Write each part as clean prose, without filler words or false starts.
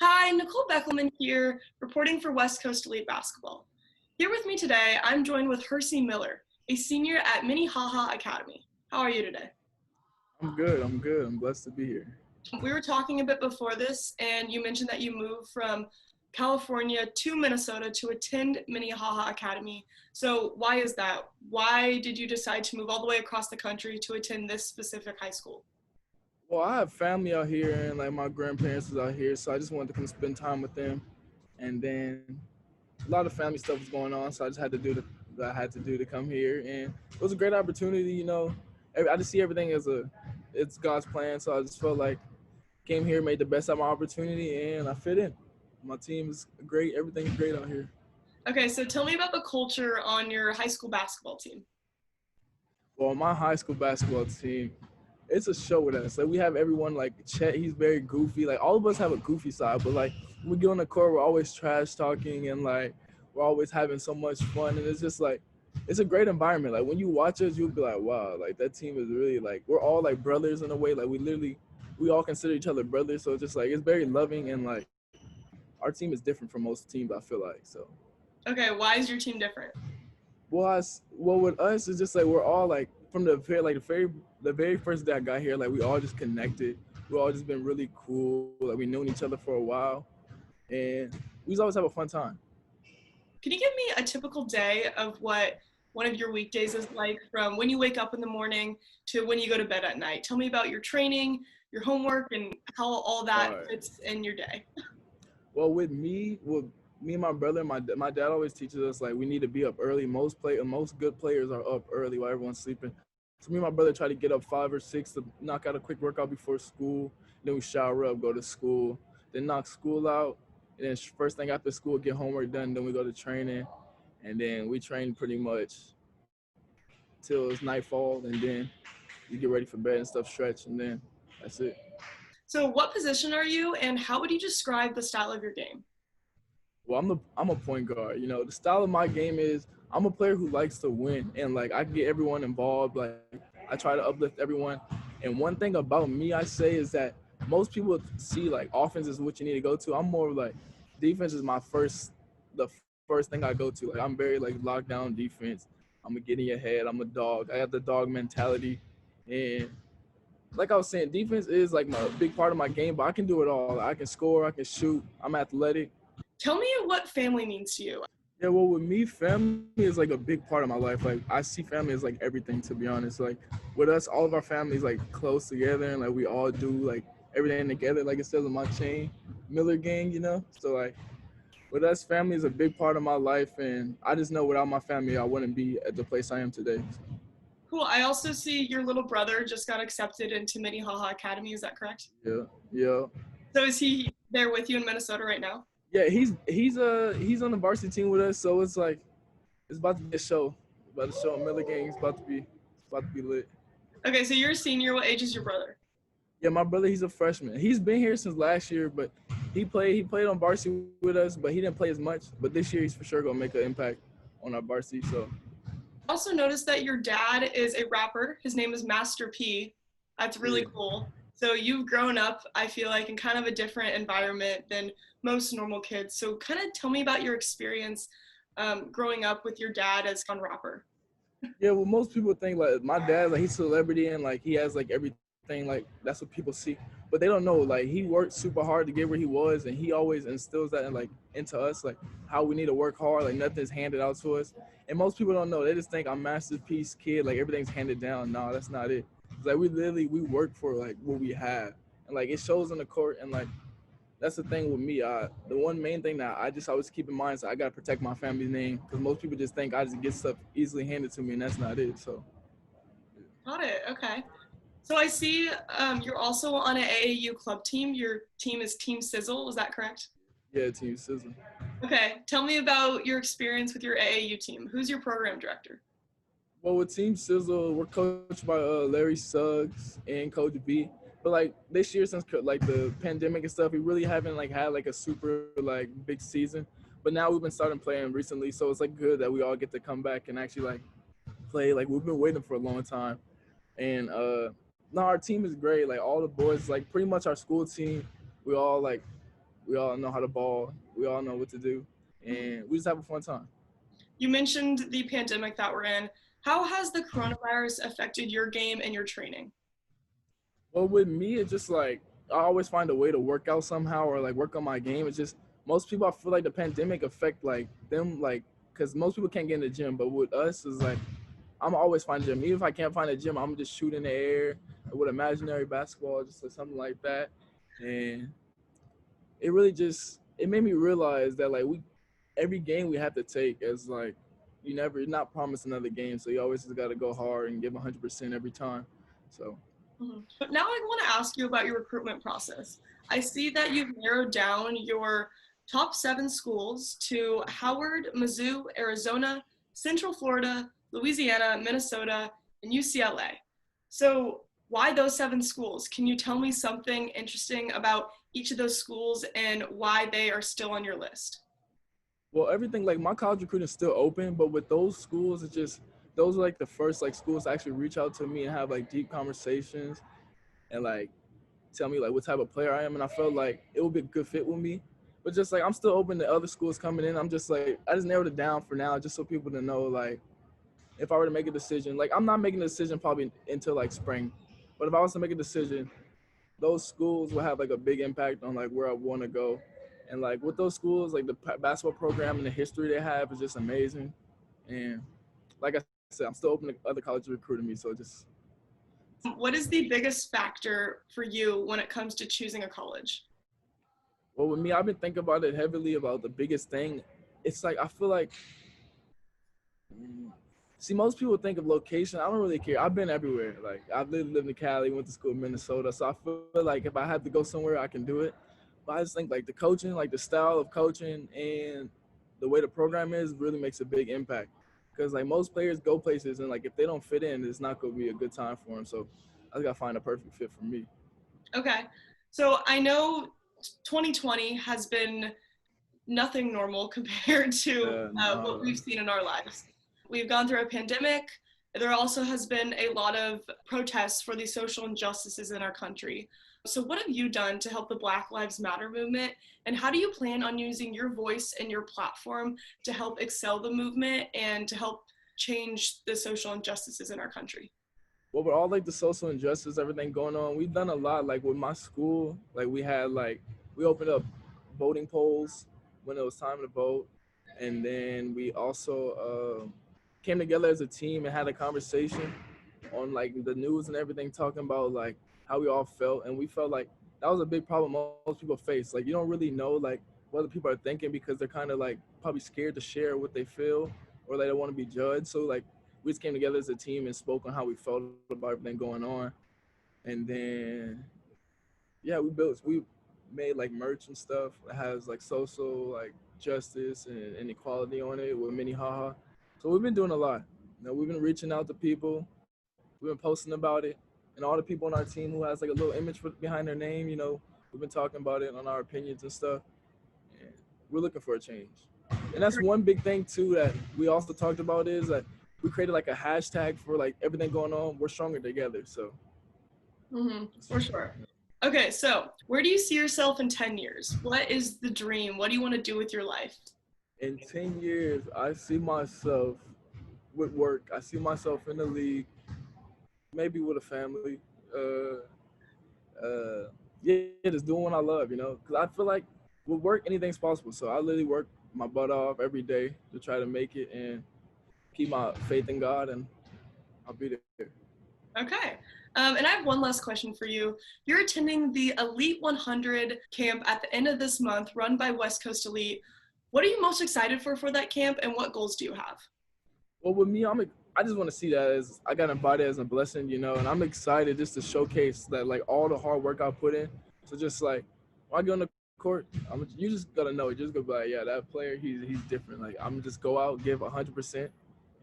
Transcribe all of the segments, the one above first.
Hi, Nicole Beckelman here, reporting for West Coast Elite Basketball. Here with me today, I'm joined with Hercy Miller, a senior at Minnehaha Academy. How are you today? I'm good. I'm good. I'm blessed to be here. We were talking a bit before this, and you mentioned that you moved from California to Minnesota to attend Minnehaha Academy. So why is that? Why did you decide to move all the way across the country to attend this specific high school? Well, I have family out here, and like my grandparents was out here, so I just wanted to come spend time with them. And then a lot of family stuff was going on, so I just had to do what I had to do to come here, and it was a great opportunity. I just see everything as it's God's plan, so I just felt like came here, made the best out of my opportunity, and I fit in. My team is great. Everything's great out here. Okay, so tell me about the culture on your high school basketball team. Well, my high school basketball team, it's a show with us. Like we have everyone like Chet, he's very goofy. Like all of us have a goofy side, but like when we get on the court, we're always trash talking and like we're always having so much fun. And it's just like it's a great environment. Like when you watch us, you'll be like, wow, like that team is really like we're all like brothers in a way. Like we all consider each other brothers. So it's just like it's very loving and like our team is different from most teams. I feel like so. Okay, why is your team different? Well, with us, it's just like we're all like from the very first day I got here, like we all just connected. We all just been really cool. Like we known each other for a while, and we just always have a fun time. Can you give me a typical day of what one of your weekdays is like from when you wake up in the morning to when you go to bed at night? Tell me about your training, your homework, and how all All that right. fits in your day. Well, with me and my brother, my dad always teaches us like we need to be up early. Most good players are up early while everyone's sleeping. So me and my brother try to get up 5 or 6 to knock out a quick workout before school. Then we shower up, go to school, then knock school out. And then first thing after school, get homework done. Then we go to training, and then we train pretty much till it's nightfall, and then you get ready for bed and stuff, stretch, and then that's it. So, what position are you, and how would you describe the style of your game? Well, I'm a point guard. The style of my game is I'm a player who likes to win, and like I get everyone involved. Like I try to uplift everyone. And one thing about me, I say, is that most people see like offense is what you need to go to. I'm more like defense is the first thing I go to. Like I'm very like lockdown defense. I'm gonna get in your head. I'm a dog. I have the dog mentality, and like I was saying, defense is like my big part of my game. But I can do it all. I can score. I can shoot. I'm athletic. Tell me what family means to you. Yeah, well, with me, family is like a big part of my life. Like, I see family as like everything. To be honest, like with us, all of our families like close together, and like we all do like everything together. Like it says on my chain, Miller Gang. So like with us, family is a big part of my life, and I just know without my family, I wouldn't be at the place I am today. Cool. I also see your little brother just got accepted into Minnehaha Academy. Is that correct? Yeah, yeah, So, is he there with you in Minnesota right now? yeah. He's on the varsity team with us, so it's like it's about to be a show. About to show Miller Gang. It's about to be lit. Okay, so you're a senior. What age is your brother? Yeah, my brother, he's a freshman. He's been here since last year, but he played on varsity with us, but he didn't play as much. But this year he's for sure gonna make an impact on our varsity. So I also noticed that your dad is a rapper. His name is Master P. That's really yeah. cool. So you've grown up, I feel like, in kind of a different environment than most normal kids. So kind of tell me about your experience growing up with your dad as a rapper. Yeah, well, most people think like my dad, like he's a celebrity and like he has like everything, like that's what people see, but they don't know like he worked super hard to get where he was, and he always instills that in, like into us, like how we need to work hard, like nothing's handed out to us, and most people don't know. They just think I'm masterpiece kid, like everything's handed down. No, that's not it. It's like we work for like what we have, and like it shows on the court, and like that's the thing with me. The one main thing that I just always keep in mind is I gotta protect my family's name because most people just think I just get stuff easily handed to me, and that's not it. So Got it. Okay. So I see you're also on an AAU club team. Your team is Team Sizzle. Is that correct? yeah, Team Sizzle. Okay. Tell me about your experience with your AAU team. Who's your program director? Well, with Team Sizzle, we're coached by Larry Suggs and Coach B. But like this year, since like the pandemic and stuff, we really haven't like had like a super like big season. But now we've been starting playing recently, so it's like good that we all get to come back and actually like play. Like we've been waiting for a long time. And no, our team is great. Like all the boys, like pretty much our school team, we all like We all know how to ball. We all know what to do, and we just have a fun time. You mentioned the pandemic that we're in. How has the coronavirus affected your game and your training? Well, with me, it's just like I always find a way to work out somehow or like work on my game. It's just most people, I feel like the pandemic affect like them, like because most people can't get in the gym, but with us is like I'm always find a gym. Even if I can't find a gym, I'm just shoot in the air with imaginary basketball, just like something like that. And it really just it made me realize that like we every game we have to take as like you're not promised another game, so you always just got to go hard and give 100% every time. So Mhm. But now I want to ask you about your recruitment process. I see that you've narrowed down your top 7 schools to Howard, Mizzou, Arizona, Central Florida, Louisiana, Minnesota, and UCLA. So, why those 7 schools? Can you tell me something interesting about each of those schools and why they are still on your list? well, everything like my college recruiting is still open, but with those schools, it's just those are like the first like schools to actually reach out to me and have like deep conversations and like tell me like what type of player I am, and I felt like it would be a good fit with me. But just like I'm still open to other schools coming in. I'm just like I just narrowed it down for now, just so people to know like if I were to make a decision, like I'm not making a decision probably until like spring, but if I was to make a decision, those schools will have like a big impact on like where I want to go, and like with those schools, like the basketball program and the history they have is just amazing, and like I said, I'm still open to other colleges recruiting me, so just What is the biggest factor for you when it comes to choosing a college? well with me, I've been thinking about it heavily about the biggest thing. It's like I feel like see, most people think of location. I don't really care. I've been everywhere. Like I've lived in Cali, went to school in Minnesota, so I feel like if I have to go somewhere, I can do it. But I just think like the coaching, like the style of coaching, and the way the program is really makes a big impact. Because like most players go places, and like if they don't fit in, it's not going to be a good time for them. So I just got to find a perfect fit for me. Okay. So I know 2020 has been nothing normal compared to what No. we've seen in our lives. We've gone through a pandemic. There also has been a lot of protests for the social injustices in our country. So, what have you done to help the Black Lives Matter movement? And how do you plan on using your voice and your platform to help excel the movement and to help change the social injustices in our country? Well, with all like the social injustice, everything going on, we've done a lot. Like with my school, like we opened up voting polls when it was time to vote, and then we also came together as a team and had a conversation on like the news and everything, talking about like how we all felt, and we felt like that was a big problem most people face. Like you don't really know like what other people are thinking because they're kind of like probably scared to share what they feel or they don't want to be judged. So like we just came together as a team and spoke on how we felt about everything going on, and then yeah, we made like merch and stuff that has like social like justice and equality on it with mini haha. So we've been doing a lot. We've been reaching out to people, we've been posting about it, and all the people on our team who has like a little image behind their name, we've been talking about it on our opinions and stuff, and we're looking for a change. And that's one big thing too that we also talked about is that we created like a hashtag for like everything going on. We're stronger together. So For sure. Okay, so where do you see yourself in 10 years? What is the dream? What do you want to do with your life? in 10 years, I see myself with work. I see myself in the league, maybe with a family. Yeah, just doing what I love, because I feel like with work, anything's possible. So I literally work my butt off every day to try to make it and keep my faith in God, and I'll be there. Okay. And I have one last question for you. You're attending the Elite 100 camp at the end of this month, run by West Coast Elite. What are you most excited for that camp, and what goals do you have? Well, with me, I just want to see that as I got invited as a blessing, and I'm excited just to showcase that like all the hard work I put in. So just like when I get on the court, you just gotta know it. Just go be like, yeah, that player, he's different. Like I'm just go out, give 100%,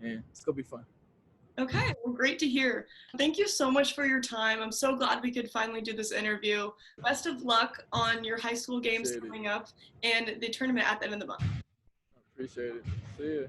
and it's gonna be fun. Okay, well, great to hear. Thank you so much for your time. I'm so glad we could finally do this interview. Best of luck on your high school games Appreciate it. coming up and the tournament at the end of the month. Appreciate it. See ya.